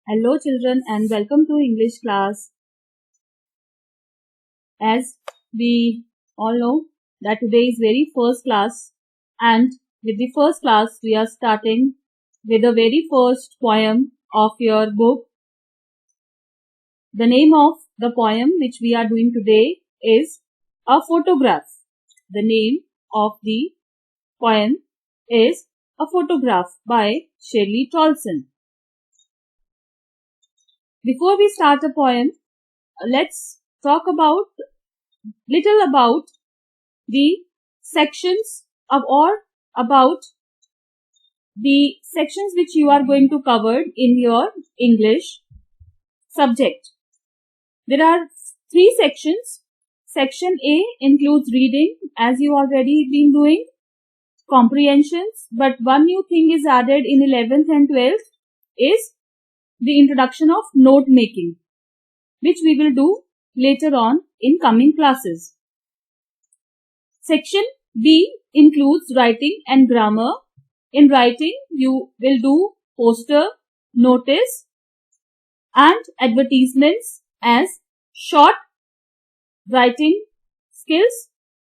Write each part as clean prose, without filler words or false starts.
Hello children and welcome to English class. As we all know that today is very first class, and with the first class we are starting with the very first poem of your book. The name of the poem which we are doing today is A Photograph. The name of the poem is A Photograph by Shelley Tolson. Before we start the poem, let's talk about the sections about the sections which you are going to cover in your English subject. There are 3 sections. Section A includes reading, as you already been doing, comprehensions, but one new thing is added in 11th and 12th is the introduction of note making, which we will do later on in coming classes. Section B includes writing and grammar. In writing, you will do poster, notice and advertisements as short writing skills,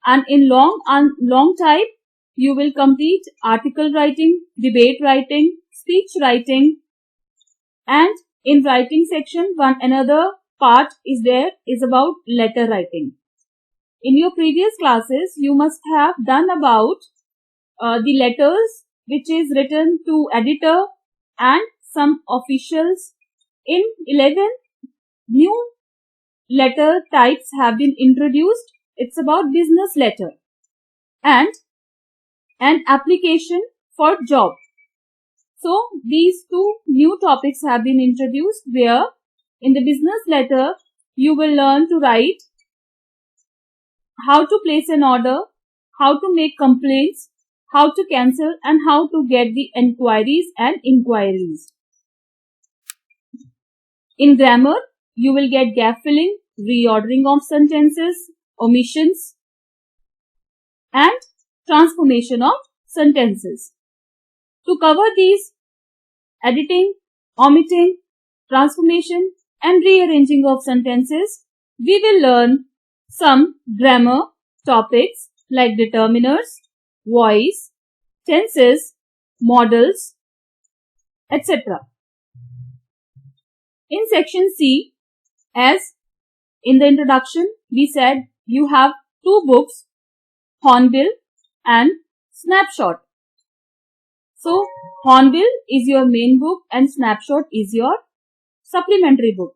and in long type you will complete article writing, debate writing, speech writing, and in writing section another part is about letter writing. In your previous classes you must have done about the letters which is written to editor and some officials. In 11th, new letter types have been introduced. It's about business letter and an application for job. So these 2 new topics have been introduced, where in the business letter you will learn to write, how to place an order, how to make complaints, how to cancel, and how to get the enquiries and inquiries. In grammar, you will get gap filling, reordering of sentences, omissions, and transformation of sentences. To cover these editing, omitting, transformation and rearranging of sentences, we will learn some grammar topics like determiners, voice, tenses, modals, etc. In section C, as in the introduction we said, you have 2 books, Hornbill and Snapshot. So, Hornbill is your main book and Snapshot is your supplementary book.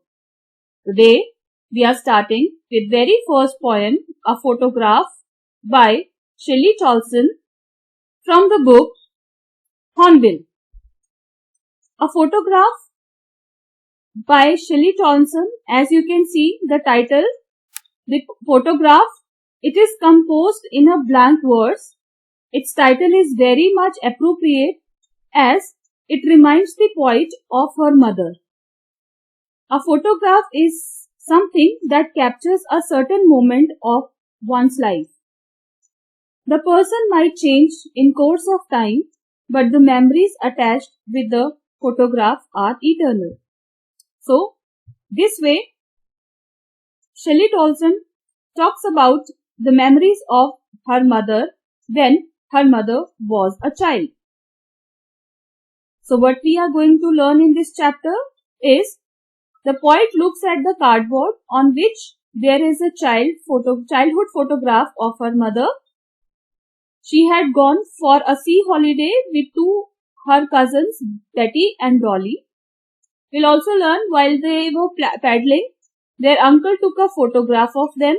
Today, we are starting with very first poem, A Photograph by Shelley Tolson from the book Hornbill. A Photograph by Shelley Tolson, as you can see the title, the photograph, it is composed in a blank verse. Its title is very much appropriate as it reminds the poet of her mother. A photograph is something that captures a certain moment of one's life. The person might change in course of time, but the memories attached with the photograph are eternal. So, this way, Shelley Tolson talks about the memories of her mother when her mother was a child. So what we are going to learn in this chapter is, the poet looks at the cardboard on which there is a childhood photograph of her mother. She had gone for a sea holiday with 2 her cousins, Betty and Dolly. We'll also learn while they were paddling, their uncle took a photograph of them.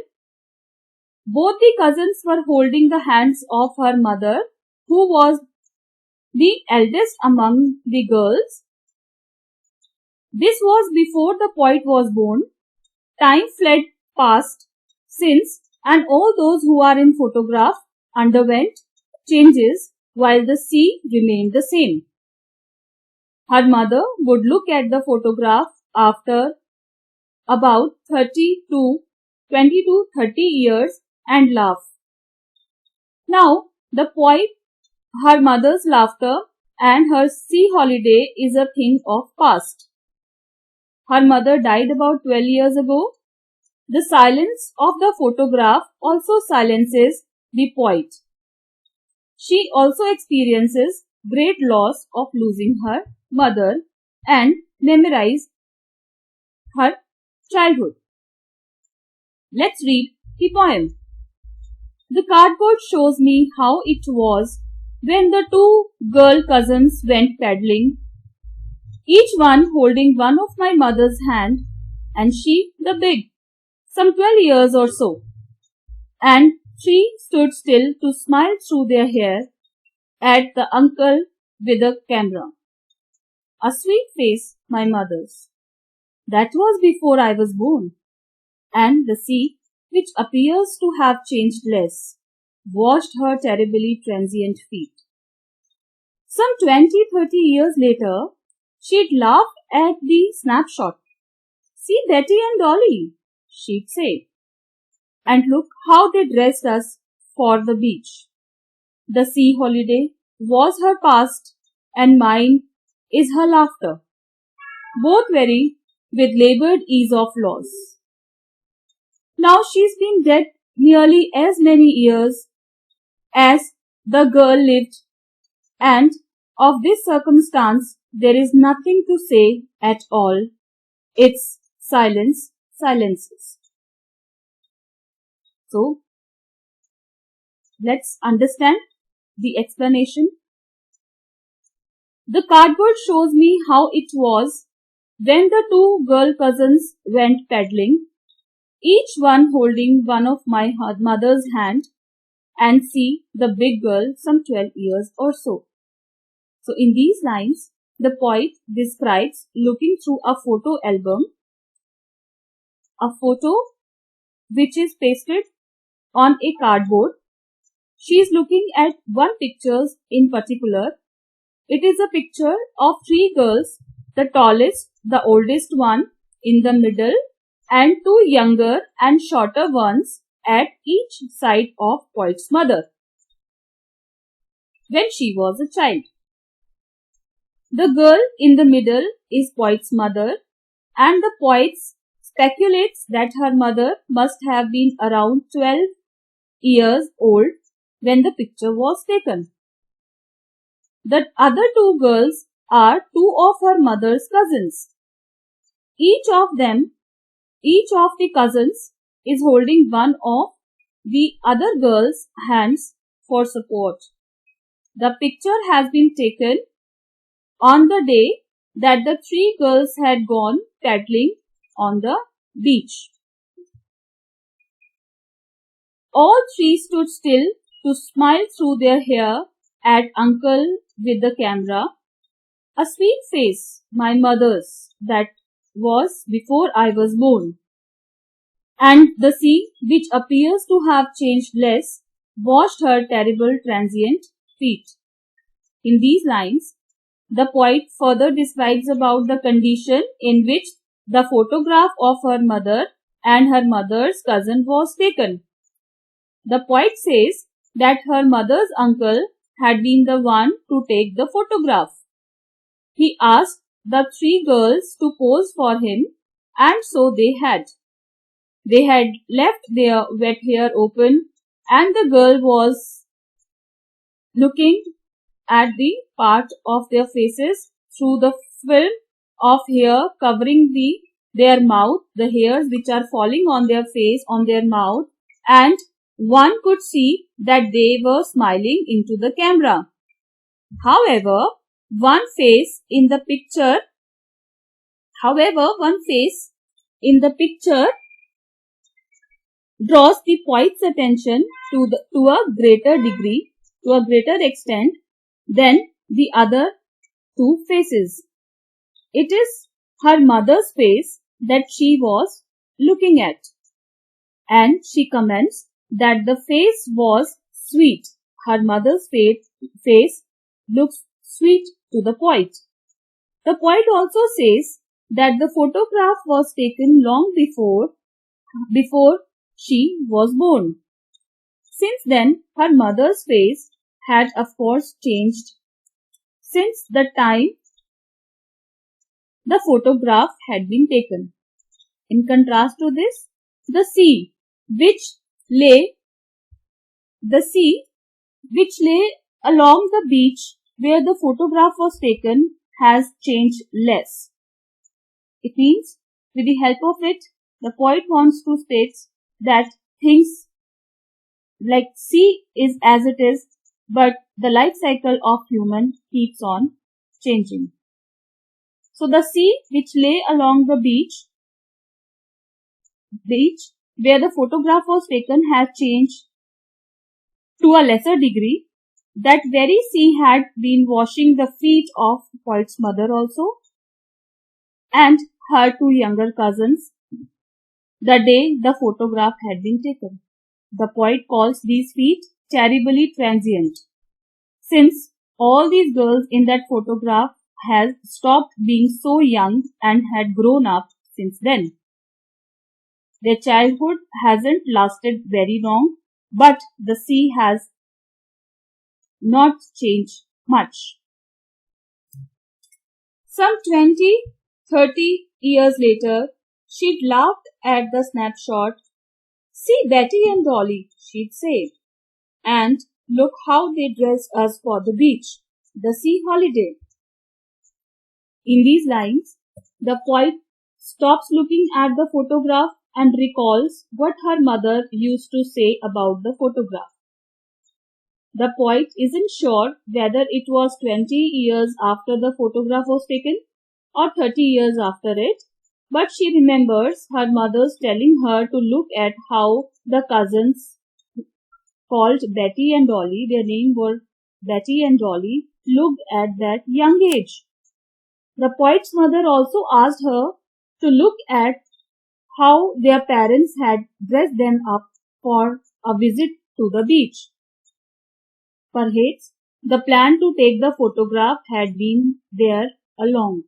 Both the cousins were holding the hands of her mother, who was the eldest among the girls. This was before the poet was born. Time fled past since, and all those who are in photograph underwent changes while the sea remained the same. Her mother would look at the photograph after about 20 to 30 years and laugh. Now, the poet, her mother's laughter and her sea holiday is a thing of past. her mother died about 12 years ago, the silence of the photograph also silences the poet. She also experiences great loss of losing her mother and memorizes her childhood. Let's read the poem. The cardboard shows me how it was when the two girl cousins went paddling, each one holding one of my mother's hand, and she the big, some 12 years or so. And three stood still to smile through their hair at the uncle with a camera. A sweet face, my mother's. That was before I was born. And the sea, which appears to have changed less, washed her terribly transient feet. Some 20-30 years later, she'd laugh at the snapshot. See Betty and Dolly, she'd say. And look how they dressed us for the beach. The sea holiday was her past and mine is her laughter. Both vary with labored ease of loss. Now she's been dead nearly as many years as the girl lived, and of this circumstance there is nothing to say at all. It's silence silences. So, let's understand the explanation. The cardboard shows me how it was when the two girl cousins went paddling, each one holding one of my mother's hand, and see the big girl some 12 years or so. So in these lines, the poet describes looking through a photo album, a photo which is pasted on a cardboard. She is looking at one picture in particular. It is a picture of three girls, the tallest, the oldest one in the middle, and two younger and shorter ones at each side of poet's mother when she was a child. The girl in the middle is poet's mother, and the poet speculates that her mother must have been around 12 years old when the picture was taken. The other two girls are two of her mother's cousins. Each of the cousins is holding one of the other girl's hands for support. The picture has been taken on the day that the three girls had gone paddling on the beach. All three stood still to smile through their hair at uncle with the camera. A sweet face, my mother's, that was before I was born. And the sea, which appears to have changed less, washed her terrible transient feet. In these lines, the poet further describes about the condition in which the photograph of her mother and her mother's cousin was taken. The poet says that her mother's uncle had been the one to take the photograph. He asked the three girls to pose for him, and so they had. They had left their wet hair open, and the girl was looking at the part of their faces through the film of hair covering their mouth, the hairs which are falling on their face, on their mouth, and one could see that they were smiling into the camera. However, one face in the picture draws the poet's attention to a greater extent than the other two faces. It is her mother's face that she was looking at, and she comments that the face was sweet. Her mother's face looks sweet to the poet. The poet also says that the photograph was taken long before she was born. Since then, her mother's face had of course changed. Since the time the photograph had been taken. In contrast to this, the sea which lay along the beach where the photograph was taken has changed less. It means, with the help of it, the poet wants to state that things like sea is as it is, but the life cycle of human keeps on changing. So the sea which lay along the beach where the photograph was taken has changed to a lesser degree. That very sea had been washing the feet of poet's mother also and her two younger cousins the day the photograph had been taken. The poet calls these feet terribly transient, since all these girls in that photograph had stopped being so young and had grown up since then. Their childhood hasn't lasted very long, but the sea has not changed much. Some 20-30 years later, she'd laughed at the snapshot. "See Betty and Dolly," she'd say, "and look how they dressed us for the beach, the sea holiday." In these lines, the poet stops looking at the photograph and recalls what her mother used to say about the photograph. The poet isn't sure whether it was 20 years after the photograph was taken or 30 years after it, but she remembers her mother's telling her to look at how the cousins called Betty and Dolly, their name were Betty and Dolly, looked at that young age. The poet's mother also asked her to look at how their parents had dressed them up for a visit to the beach. Perhaps the plan to take the photograph had been there along.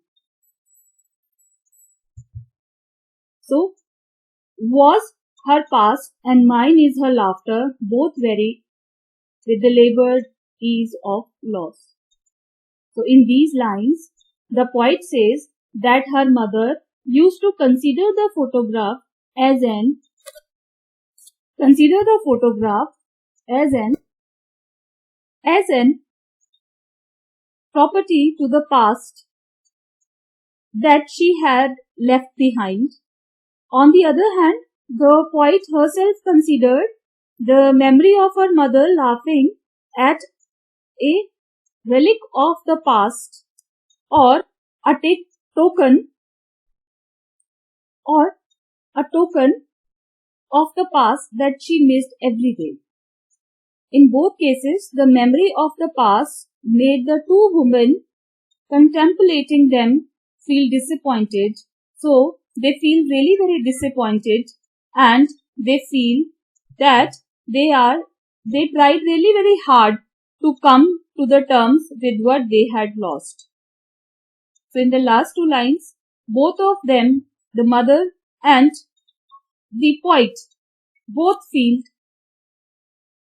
So, was her past and mine is her laughter, both vary with the labored ease of loss. So, in these lines, the poet says that her mother used to consider the photograph as an property to the past that she had left behind. On the other hand, the poet herself considered the memory of her mother laughing at a relic of the past or a token of the past that she missed every day. In both cases, the memory of the past made the two women contemplating them feel disappointed. So they feel really very disappointed and they feel that they tried really very hard to come to the terms with what they had lost. So in the last two lines, both of them, the mother and the poet, both feel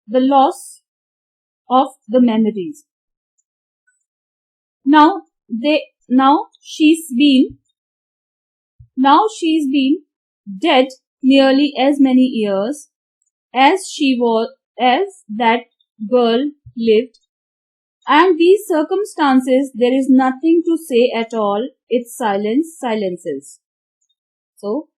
the loss of the memories. Now she's been dead nearly as many years as that girl lived, and these circumstances there is nothing to say at all. It's silences. So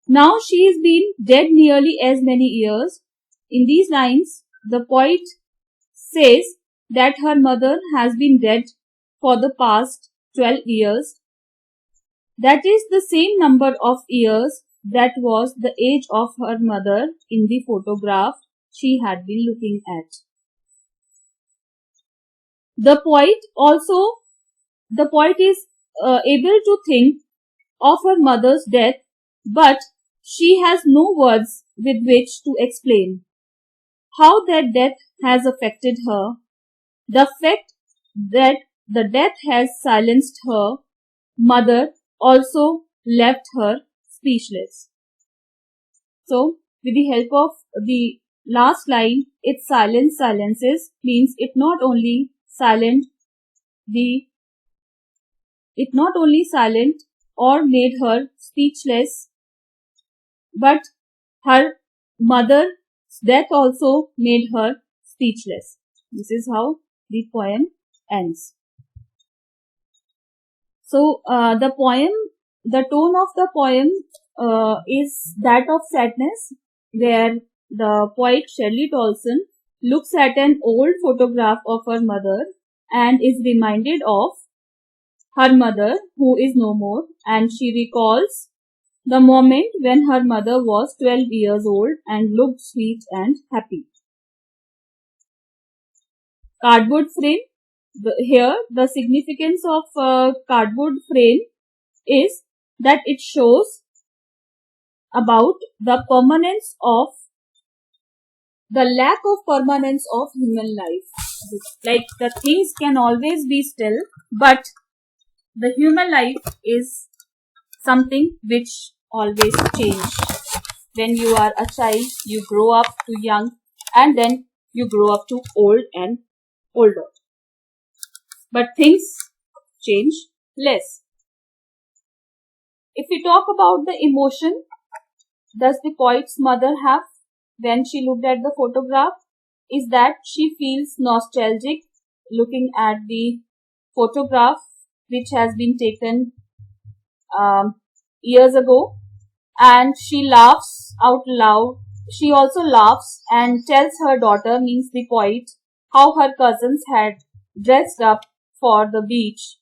now she has been dead nearly as many years. In these lines, the poet says that her mother has been dead for the past 12 years. That is the same number of years that was the age of her mother in the photograph she had been looking at. The poet is able to think of her mother's death, but she has no words with which to explain how that death has affected her. The fact that the death has silenced her mother also left her speechless. So, with the help of the last line, its silences means it not only silenced the it not only silent or made her speechless, but her mother's death also made her speechless. This is how the poem ends. So the tone of the poem is that of sadness, where the poet Shelley Dawson looks at an old photograph of her mother and is reminded of her mother who is no more, and she recalls the moment when her mother was 12 years old and looked sweet and happy. Cardboard frame. Here the significance of cardboard frame is that it shows about the permanence of the lack of permanence of human life. Like the things can always be still, but the human life is something which always change. When you are a child, you grow up to young, and then you grow up to old and older. But things change less. If we talk about the emotion, does the poet's mother have when she looked at the photograph, is that she feels nostalgic looking at the photograph which has been taken years ago, and she laughs out loud. She also laughs and tells her daughter, means the poet, how her cousins had dressed up for the beach,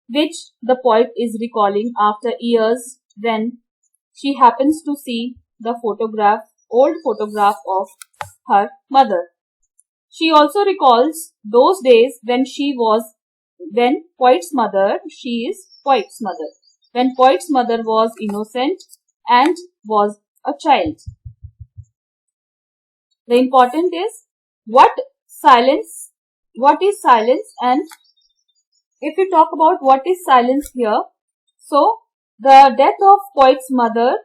which the poet is recalling after years when she happens to see the old photograph of her mother. She also recalls those days when poet's mother was innocent and was a child. The important is what is silence, and if we talk about what is silence here, so the death of poet's mother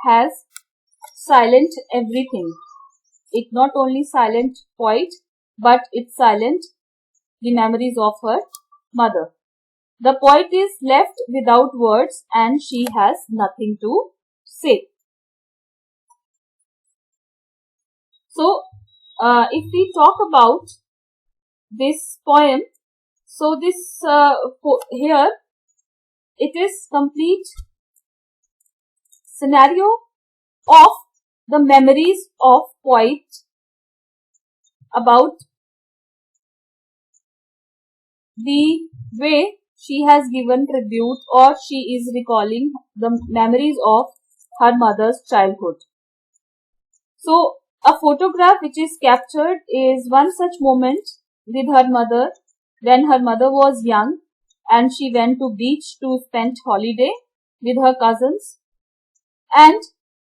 has silent everything. It not only silent poet, but it silent the memories of her mother. The poet is left without words and she has nothing to say. So, if we talk about this poem, so this here it is complete scenario of the memories of poet about the way she has given tribute, or she is recalling the memories of her mother's childhood. So a photograph which is captured is one such moment with her mother when her mother was young and she went to beach to spend holiday with her cousins, and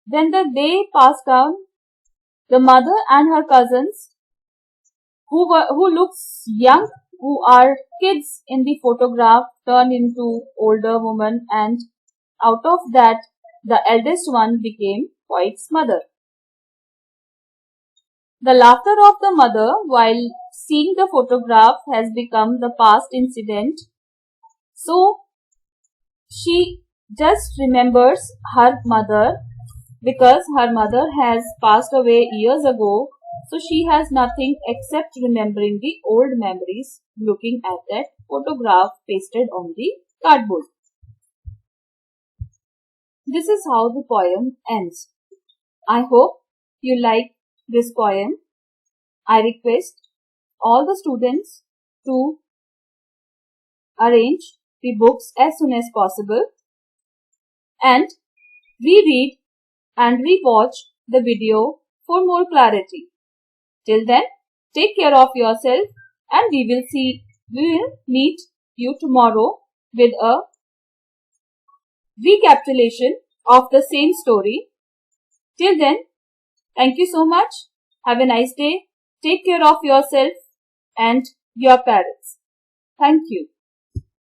when the day passed down, the mother and her cousins who looks young, who are kids in the photograph, turn into older women, and out of that the eldest one became poet's mother. The laughter of the mother while seeing the photograph has become the past incident. So she just remembers her mother because her mother has passed away years ago. So she has nothing except remembering the old memories looking at that photograph pasted on the cardboard. This is how the poem ends. I hope you like this poem. I request all the students to arrange the books as soon as possible and reread and rewatch the video for more clarity. Till then, take care of yourself and we will meet you tomorrow with a recapitulation of the same story. Till then, thank you so much. Have a nice day. Take care of yourself and your parents. Thank you.